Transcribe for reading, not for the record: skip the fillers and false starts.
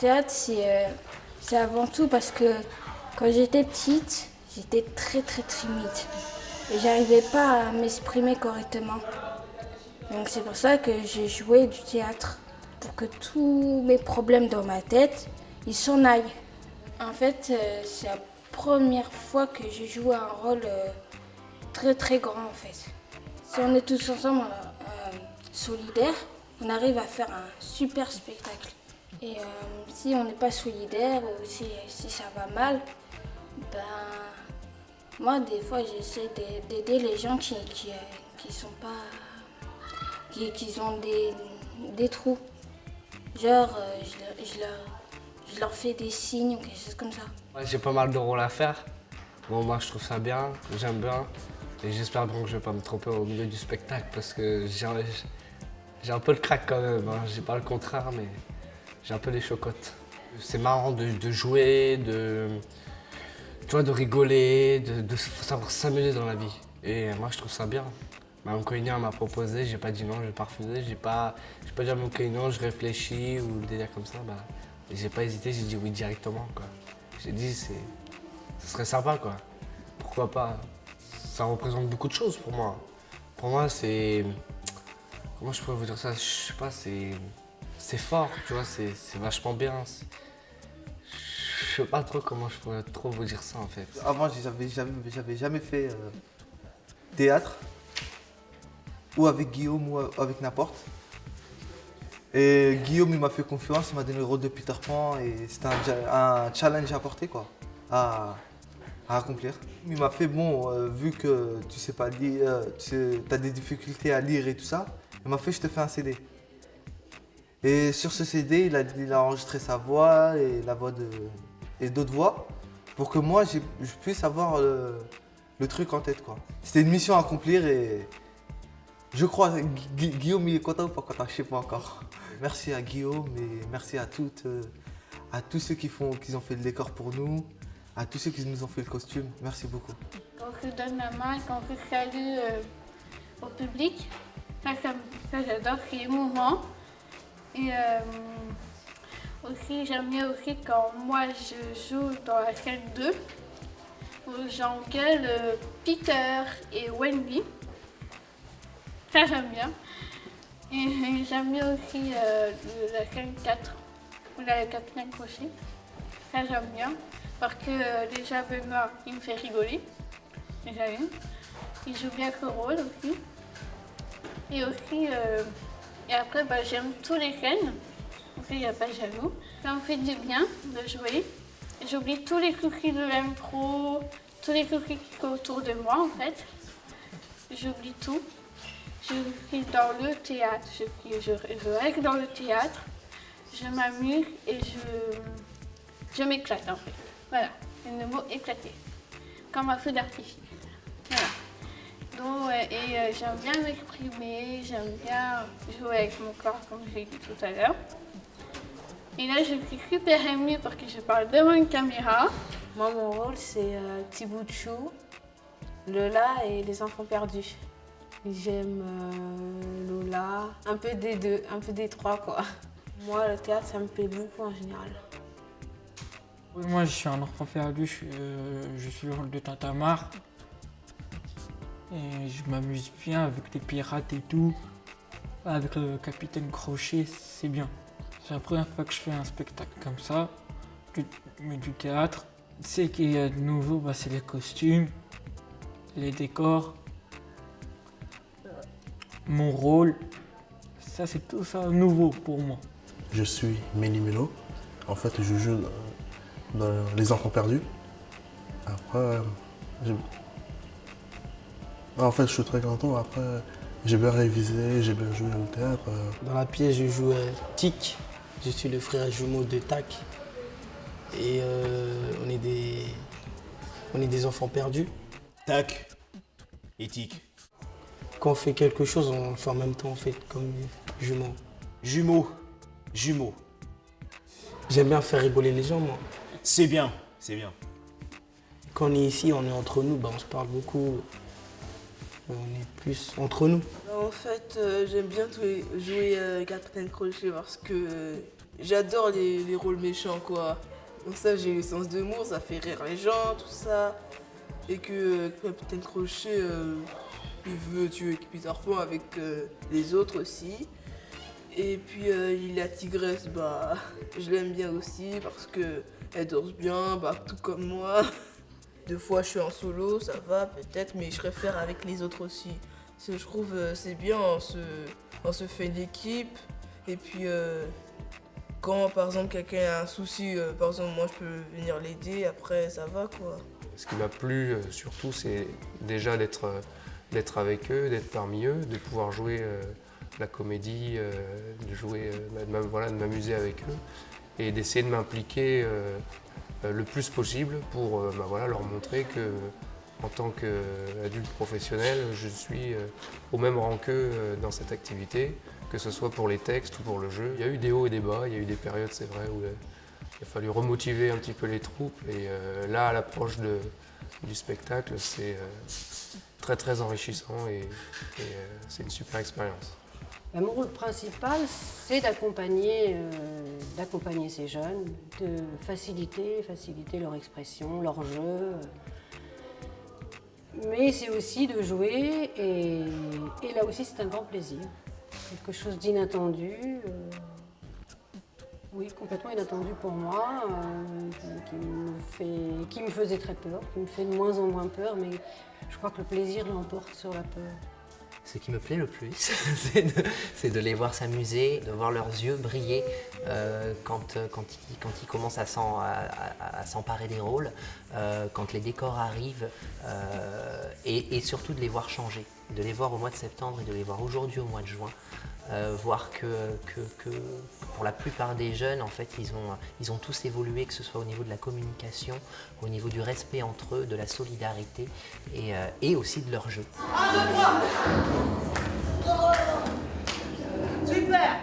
théâtre, c'est avant tout parce que quand j'étais petite, j'étais très timide. Et j'arrivais pas à m'exprimer correctement. Donc c'est pour ça que j'ai joué du théâtre. Pour que tous mes problèmes dans ma tête, ils s'en aillent. En fait, c'est la première fois que je joue un rôle très grand en fait. Si on est tous ensemble solidaires, on arrive à faire un super spectacle. Et si on n'est pas solidaire ou si ça va mal, ben moi des fois j'essaie d'aider les gens qui sont pas, qui ont des trous. Genre je leur fais des signes ou quelque chose comme ça. Ouais, j'ai pas mal de rôles à faire. Bon, moi je trouve ça bien, j'aime bien. Et j'espère bon que je vais pas me tromper au milieu du spectacle parce que j'ai un peu le crack quand même. Hein. J'ai pas le contraire, mais j'ai un peu les chocottes. C'est marrant de jouer, tu vois, de rigoler, de savoir s'amuser dans la vie. Et moi je trouve ça bien. Mon coïnien m'a proposé, j'ai pas dit non, j'ai pas refusé. J'ai pas dit à mon coïnien, je réfléchis ou des délire comme ça. Bah, j'ai pas hésité, j'ai dit oui directement. Quoi. J'ai dit ce serait sympa quoi. Pourquoi pas? Ça représente beaucoup de choses pour moi. Pour moi, c'est... Comment je pourrais vous dire ça? Je sais pas, c'est fort, tu vois, c'est vachement bien. Je sais pas trop comment je pourrais trop vous dire ça en fait. Avant, j'avais jamais fait théâtre, ou avec Guillaume ou avec n'importe. Et Guillaume, il m'a fait confiance, il m'a donné le rôle de Peter Pan et c'était un challenge à porter quoi, à accomplir. Il m'a fait bon, vu que tu sais pas lire, tu as des difficultés à lire et tout ça, il m'a fait je te fais un CD. Et sur ce CD, il a enregistré sa voix et la voix et d'autres voix pour que moi je puisse avoir le truc en tête quoi. C'était une mission à accomplir et je crois Guillaume il est content ou pas content, je sais pas encore. Merci à Guillaume et merci à tous ceux qui ont fait le décor pour nous, à tous ceux qui nous ont fait le costume. Merci beaucoup. Quand je donne la main, quand je salue au public, ça j'adore, c'est émouvant. Et aussi, j'aime bien aussi quand moi je joue dans la scène 2, où j'engueule Peter et Wendy. Ça j'aime bien. Et j'aime bien aussi la scène 4, où il y a le capitaine Crochet. Ça j'aime bien. Parce que déjà Benoît, il me fait rigoler. Déjà une. Il joue bien ce rôle aussi. Et aussi, et après, bah, j'aime tous les scènes. Donc il n'y a pas jaloux. Ça me fait du bien de jouer. J'oublie tous les soucis de l'impro, tous les soucis qui sont autour de moi en fait. J'oublie tout. Je suis dans le théâtre. Je règle dans le théâtre. Je m'amuse et je m'éclate en fait. Voilà, c'est le mot éclater. Comme un feu d'artifice. Voilà. Donc, j'aime bien m'exprimer, j'aime bien jouer avec mon corps comme j'ai dit tout à l'heure. Et là, je suis super émue parce que je parle devant une caméra. Moi, mon rôle, c'est Petit bout de chou, Lola et les enfants perdus. J'aime Lola, un peu des deux, un peu des trois, quoi. Moi, le théâtre, ça me plaît beaucoup en général. Oui, moi, je suis un enfant perdu, je suis le rôle de Tintamarre. Et je m'amuse bien avec les pirates et tout. Avec le capitaine Crochet, c'est bien. C'est la première fois que je fais un spectacle comme ça, mais du théâtre. Ce qu'il y a de nouveau, bah, c'est les costumes, les décors, mon rôle. Ça, c'est tout ça nouveau pour moi. Je suis Méli-Mélo. En fait, je joue dans Les Enfants Perdus. Après, en fait, je suis très content. Après, j'ai bien révisé, j'ai bien joué au théâtre. Dans la pièce, je joue Tic. Je suis le frère jumeau de Tac. Et on est des enfants perdus. Tac et Tic. Quand on fait quelque chose, on le fait en même temps, en fait, comme jumeaux. Jumeaux. J'aime bien faire rigoler les gens, moi. C'est bien, c'est bien. Quand on est ici, on est entre nous, bah, on se parle beaucoup. On est plus entre nous. En fait, j'aime bien jouer Capitaine Crochet parce que j'adore les rôles méchants, quoi. Donc ça, j'ai le sens d'humour, ça fait rire les gens, tout ça. Et que Capitaine Crochet, il veut tuer Peter Pan avec les autres aussi. Et puis la tigresse, bah, je l'aime bien aussi parce que elle danse bien, bah, tout comme moi. Deux fois je suis en solo, ça va peut-être, mais je préfère avec les autres aussi. Parce que je trouve c'est bien, on se fait l'équipe. Et puis quand par exemple quelqu'un a un souci, par exemple moi je peux venir l'aider, après ça va quoi. Ce qui m'a plu surtout, c'est déjà d'être avec eux, d'être parmi eux, de pouvoir jouer la comédie, de m'amuser avec eux et d'essayer de m'impliquer le plus possible pour leur montrer que en tant qu'adulte professionnel, je suis au même rang qu'eux dans cette activité, que ce soit pour les textes ou pour le jeu. Il y a eu des hauts et des bas, il y a eu des périodes, c'est vrai, où il a fallu remotiver un petit peu les troupes. Et là, à l'approche du spectacle, c'est très très enrichissant et c'est une super expérience. Mon rôle principal, c'est d'accompagner ces jeunes, de faciliter leur expression, leur jeu. Mais c'est aussi de jouer et là aussi c'est un grand plaisir. Quelque chose d'inattendu, oui, complètement inattendu pour moi, qui me faisait très peur, qui me fait de moins en moins peur, mais je crois que le plaisir l'emporte sur la peur. Ce qui me plaît le plus, c'est de les voir s'amuser, de voir leurs yeux briller quand ils commencent à s'emparer des rôles, quand les décors arrivent, et surtout de les voir changer, de les voir au mois de septembre et de les voir aujourd'hui au mois de juin. Voir que pour la plupart des jeunes, en fait, ils ont tous évolué, que ce soit au niveau de la communication, au niveau du respect entre eux, de la solidarité et aussi de leur jeu. Super!